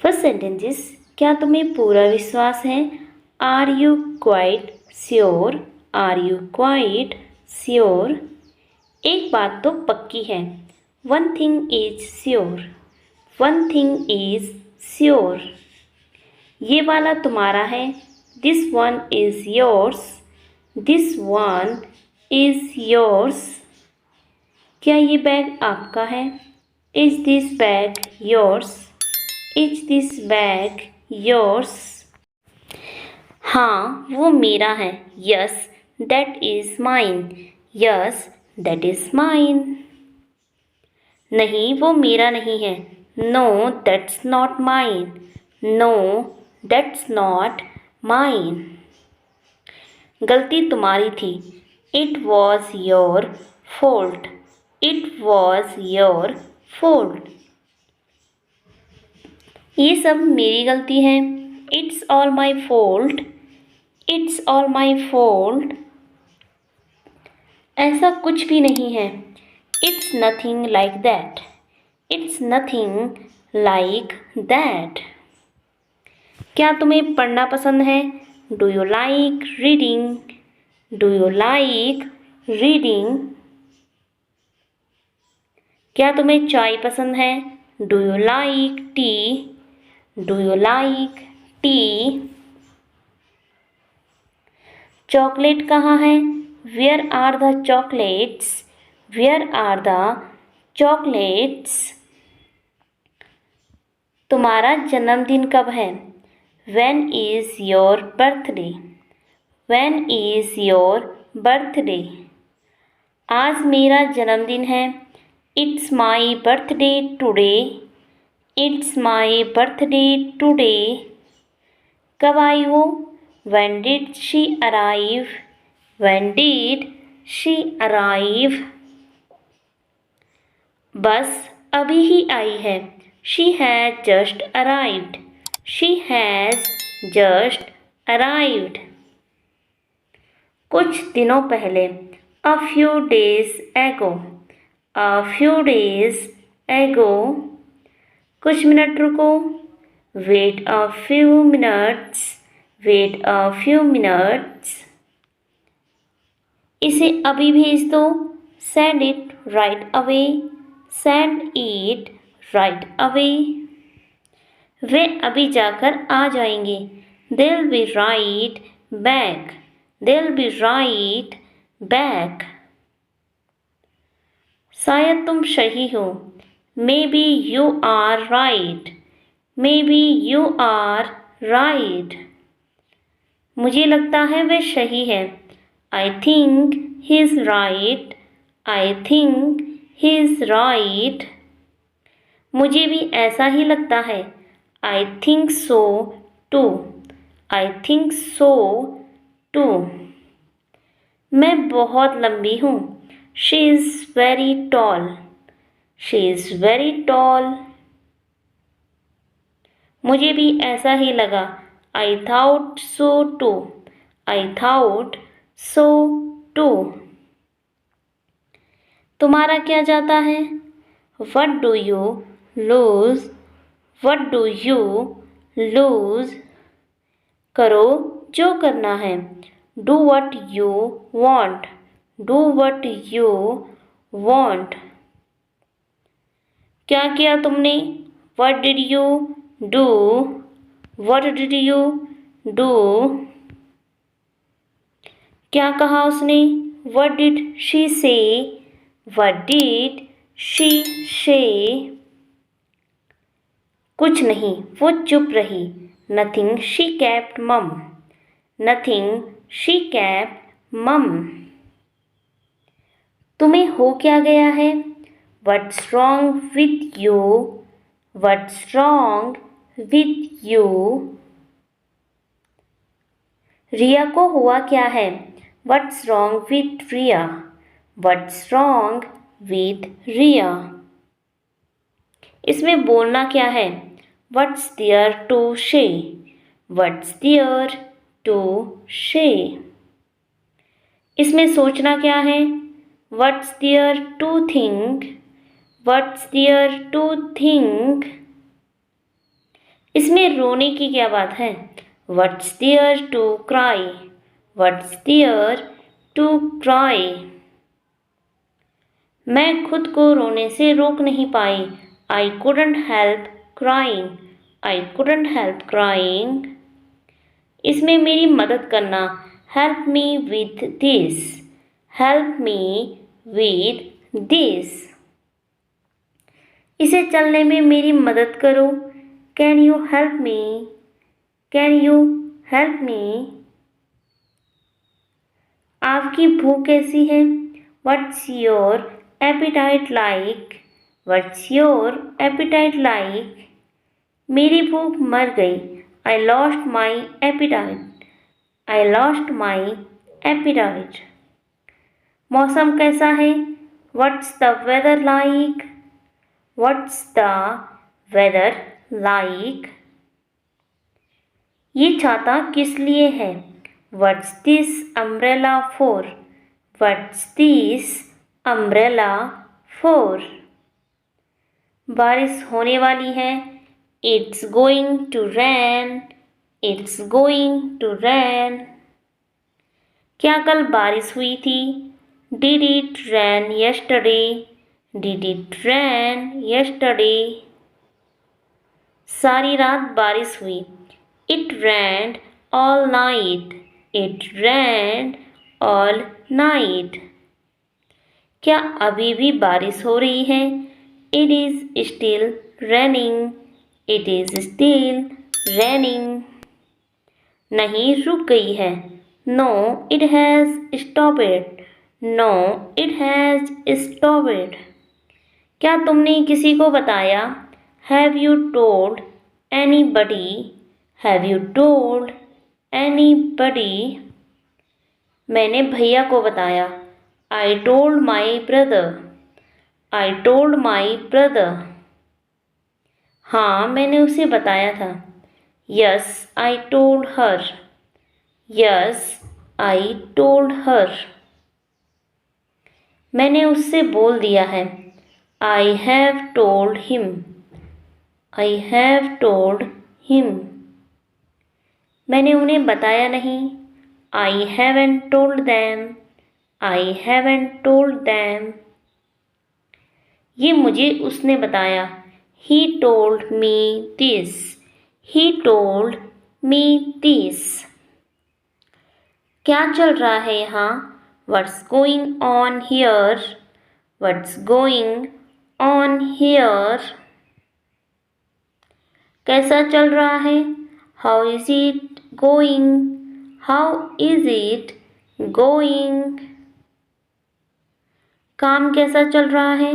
First sentence is, क्या तुम्हें पूरा विश्वास है? Are you quite sure? Are you quite sure? एक बात तो पक्की है। One thing is sure. One thing is sure. ये वाला तुम्हारा है। This one is yours. This one is yours. क्या ये बैग आपका है? Is this bag yours? Is this bag yours? हाँ, वो मेरा है। Yes, that is mine. Yes, that is mine. नहीं, वो मेरा नहीं है। No, that's not mine. No, that's not mine. गलती तुम्हारी थी। It was your fault. It was your fault. ये सब मेरी गलती है। It's all my fault. It's all my fault. ऐसा कुछ भी नहीं है। It's nothing like that. It's nothing like that. क्या तुम्हें पढ़ना पसंद है? Do you like reading? Do you like reading? क्या तुम्हें चाय पसंद है? Do you like tea? Do you like tea? Chocolate कहाँ है? Where are the chocolates? Where are the chocolates? तुम्हारा जन्मदिन कब है? When is your birthday? When is your birthday? आज मेरा जन्मदिन है। It's my birthday today. It's my birthday today. कब आई वो? When did she arrive? When did she arrive? बस अभी ही आई है। She has just arrived. She has just arrived. कुछ दिनों पहले। A few days ago. A few days ago. कुछ मिनट रुको। Wait a few minutes. Wait a few minutes. इसे अभी भेज दो। Send it right away. Send it right away. वे अभी जाकर आ जाएंगे। They'll be right back. They'll be right back. शायद तुम सही हो। Maybe you are right. Maybe you are right. मुझे लगता है वह सही है। I think he's right. I think he's right. मुझे भी ऐसा ही लगता है। I think so too. I think so too. मैं बहुत लंबी हूँ। She is very tall. She is very tall. मुझे भी ऐसा ही लगा। I thought so too. I thought so too. तुम्हारा क्या जाता है? What do you lose? What do you lose? करो जो करना है। Do what you want. Do what you want. क्या किया तुमने? What did you do? What did you do? क्या कहा उसने? What did she say? What did she say? कुछ नहीं, वो चुप रही। Nothing, she kept mum. Nothing, she kept mum. तुम्हें हो क्या गया है? What's wrong with you? What's wrong with you? रिया को हुआ क्या है? What's wrong with Riya? What's wrong with Riya? इसमें बोलना क्या है? What's there to say? What's there to say? इसमें सोचना क्या है? What's there to think? What's there to think? इसमें रोने की क्या बात है? What's there to cry? What's there to cry? मैं खुद को रोने से रोक नहीं पाई। I couldn't help crying. I couldn't help crying. इसमें मेरी मदद करना। Help me with this. Help me with this. इसे चलने में मेरी मदद करो। Can you help me? Can you help me? आपकी भूख कैसी है? What's your appetite like? What's your appetite like? मेरी भूख मर गई। I lost my appetite. I lost my appetite. मौसम कैसा है? What's the weather like? What's the weather like? ये छाता किस लिए है? What's this umbrella for? What's this umbrella for? बारिश होने वाली है। It's going to rain. It's going to rain. क्या कल बारिश हुई थी? Did it rain yesterday? Did it rain yesterday? सारी रात बारिश हुई। It rained all night. It rained all night. क्या अभी भी बारिश हो रही है? It is still raining. It is still raining. नहीं, रुक गई है। No, it has stopped. No, it has stopped. क्या तुमने किसी को बताया? Have you told anybody? Have you told anybody? मैंने भैया को बताया। I told my brother. I told my brother. हाँ, मैंने उसे बताया था। Yes, I told her. Yes, I told her. मैंने उससे बोल दिया है। I have told him. I have told him. मैंने उन्हें बताया नहीं। I haven't told them. I haven't told them. ये मुझे उसने बताया। He told me this. He told me this. क्या चल रहा है यहाँ? What's going on here? What's going on here? कैसा चल रहा है? How is it going? How is it going? काम कैसा चल रहा है?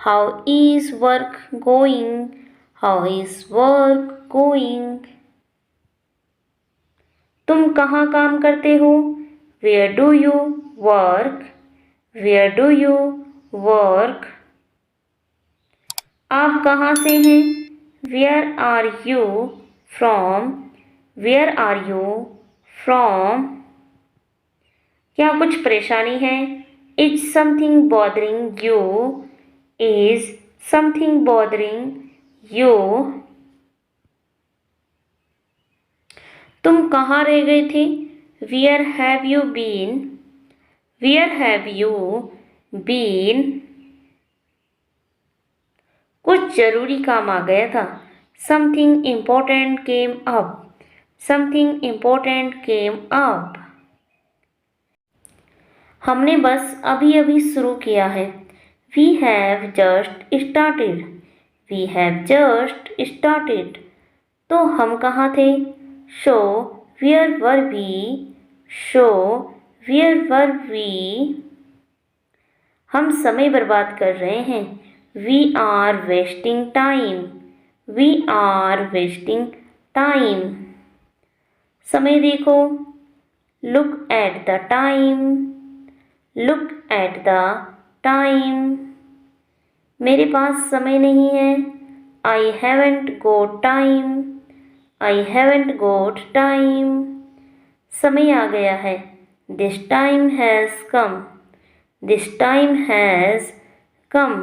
How is work going? How is work going? तुम कहाँ काम करते हो? Where do you work? Where do you work? आप कहाँ से हैं? Where are you from? Where are you from? क्या कुछ परेशानी है? Is something bothering you? Is something bothering you? तुम कहाँ रह गए थे? Where have you been? Where have you been? कुछ जरूरी काम आ गया था। Something important came up. Something important came up. हमने बस अभी अभी शुरू किया है। We have just started. We have just started. तो हम कहाँ थे? So, where were we? So, where were we? हम समय बर्बाद कर रहे हैं। We are wasting time. We are wasting time. समय देखो। Look at the time. Look at the time. मेरे पास समय नहीं है। I haven't got time. I haven't got time. समय आ गया है। This time has come. This time has come.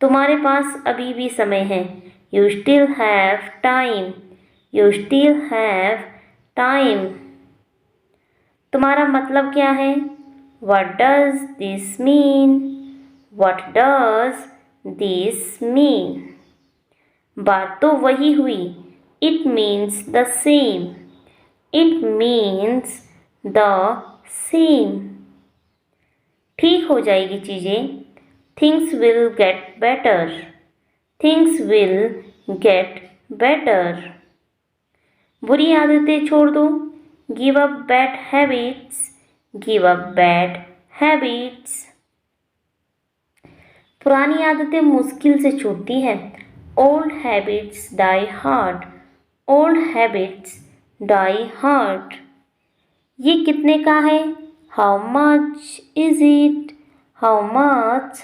तुम्हारे पास अभी भी समय है। You still have time. You still have time. तुम्हारा मतलब क्या है? What does this mean? What does this mean? बात तो वही हुई. It means the same. It means the same. ठीक हो जाएगी चीज़ें. Things will get better. Things will get better. बुरी आदतें छोड़ दो. Give up bad habits. Give up bad habits. पुरानी आदतें मुश्किल से छूटती हैं. Old habits die hard. Old habits die hard. ये कितने का है? How much is it? How much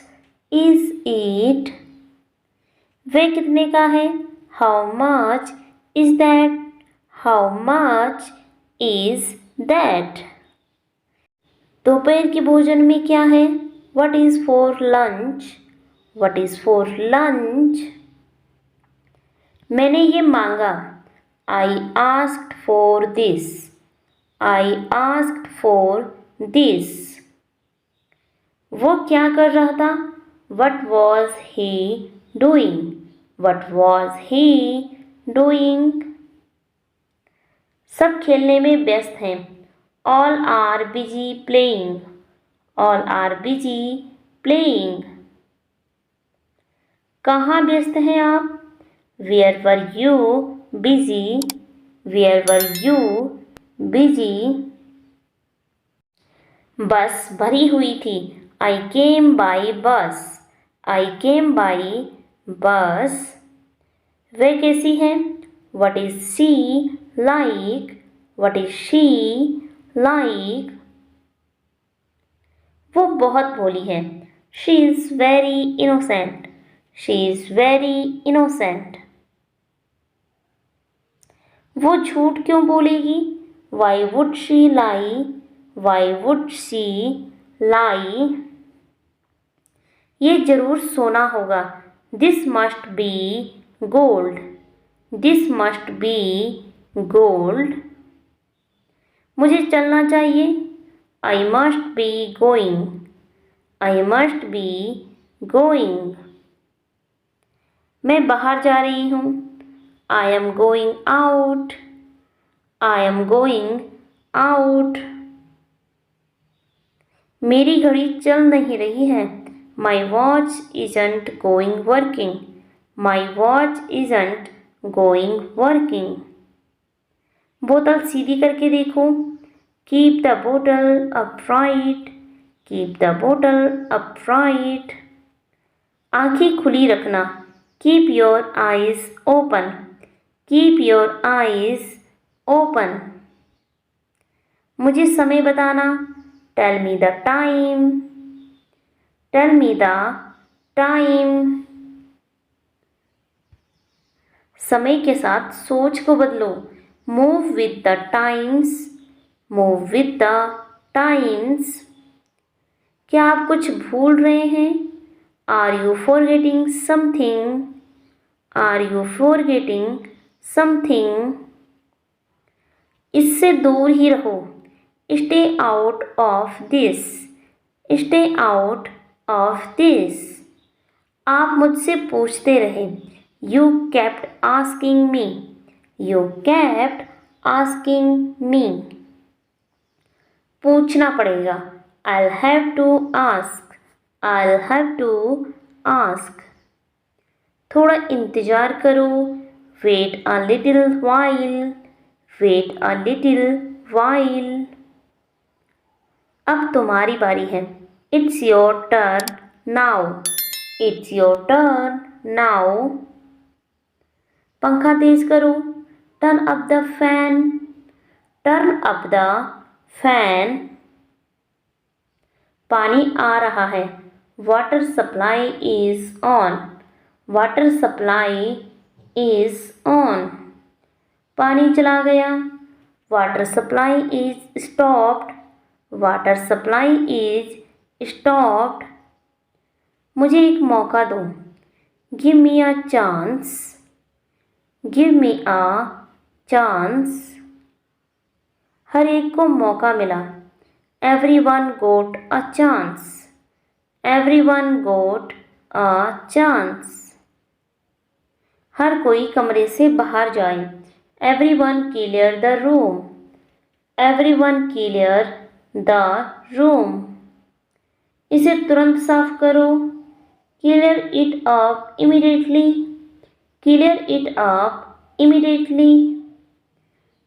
is it? वह कितने का है? How much is that? How much is that? दोपहर के भोजन में क्या है? What is for lunch? What is for lunch? मैंने ये मांगा. I asked for this. I asked for this. वो क्या कर रहा था? What was he doing? What was he doing? सब खेलने में व्यस्त हैं. All are busy playing. All are busy playing. कहाँ व्यस्त हैं आप? Where were you busy? Where were you busy? बस भरी हुई थी. I came by bus. I came by bus. वह कैसी है? What is she like? What is she like? वो बहुत भोली है. She is very innocent. She is very innocent. वो झूठ क्यों बोलेगी? Why would she lie? Why would she lie? ये जरूर सोना होगा. This must be gold. This must be gold. मुझे चलना चाहिए. I must be going. I must be going. मैं बाहर जा रही हूँ. I am going out. I am going out. मेरी घड़ी चल नहीं रही है. My watch isn't going working. My watch isn't going working. बोतल सीधी करके देखो. Keep the bottle upright. Keep the bottle upright. आंखें खुली रखना. Keep your eyes open. Keep your eyes open. मुझे समय बताना. Tell me the time. Tell me the time. समय के साथ सोच को बदलो. Move with the times. Move with the times. क्या आप कुछ भूल रहे हैं? Are you forgetting something? Are you forgetting something? इससे दूर ही रहो. Stay out of this. Stay out of this. आप मुझसे पूछते रहे. You kept asking me. You kept asking me. पूछना पड़ेगा. I'll have to ask. I'll have to ask. थोड़ा इंतज़ार करो. Wait a little while. Wait a little while. अब तुम्हारी बारी है. It's your turn now. It's your turn now. पंखा तेज करो. Turn up the fan. Turn up the fan. पानी आ रहा है. Water supply is on. Water supply is on. पानी चला गया. Water supply is stopped. Water supply is stopped. मुझे एक मौका दो. Give me a chance. Give me a chance, हर एक को मौका मिला। Everyone got a chance, everyone got a chance, हर कोई कमरे से बाहर जाए। Everyone clear the room, everyone clear the room, इसे तुरंत साफ करो। Clear it up immediately, clear it up immediately,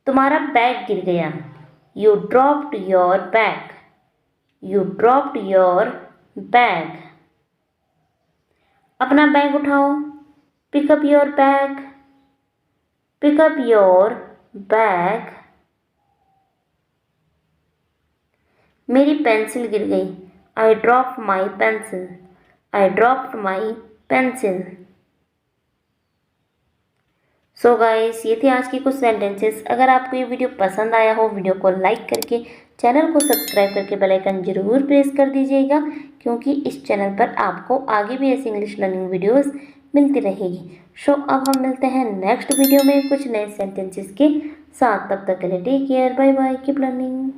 तुम्हारा बैग गिर गया। You dropped your bag, you dropped your bag, अपना बैग उठाओ। Pick up your bag, pick up your bag, मेरी पेंसिल गिर गई। I drop my pencil, I dropped my pencil. So guys, ये थे आज की कुछ सेंटेंसेस। अगर आपको ये वीडियो पसंद आया हो, वीडियो को लाइक करके चैनल को सब्सक्राइब करके बेल आइकन जरूर प्रेस कर दीजिएगा, क्योंकि इस चैनल पर आपको आगे भी ऐसी इंग्लिश लर्निंग वीडियोस मिलती रहेगी। सो अब हम मिलते हैं नेक्स्ट वीडियो में कुछ नए सेंटेंसेस के साथ। तब तक के लिए take care, bye bye, keep learning.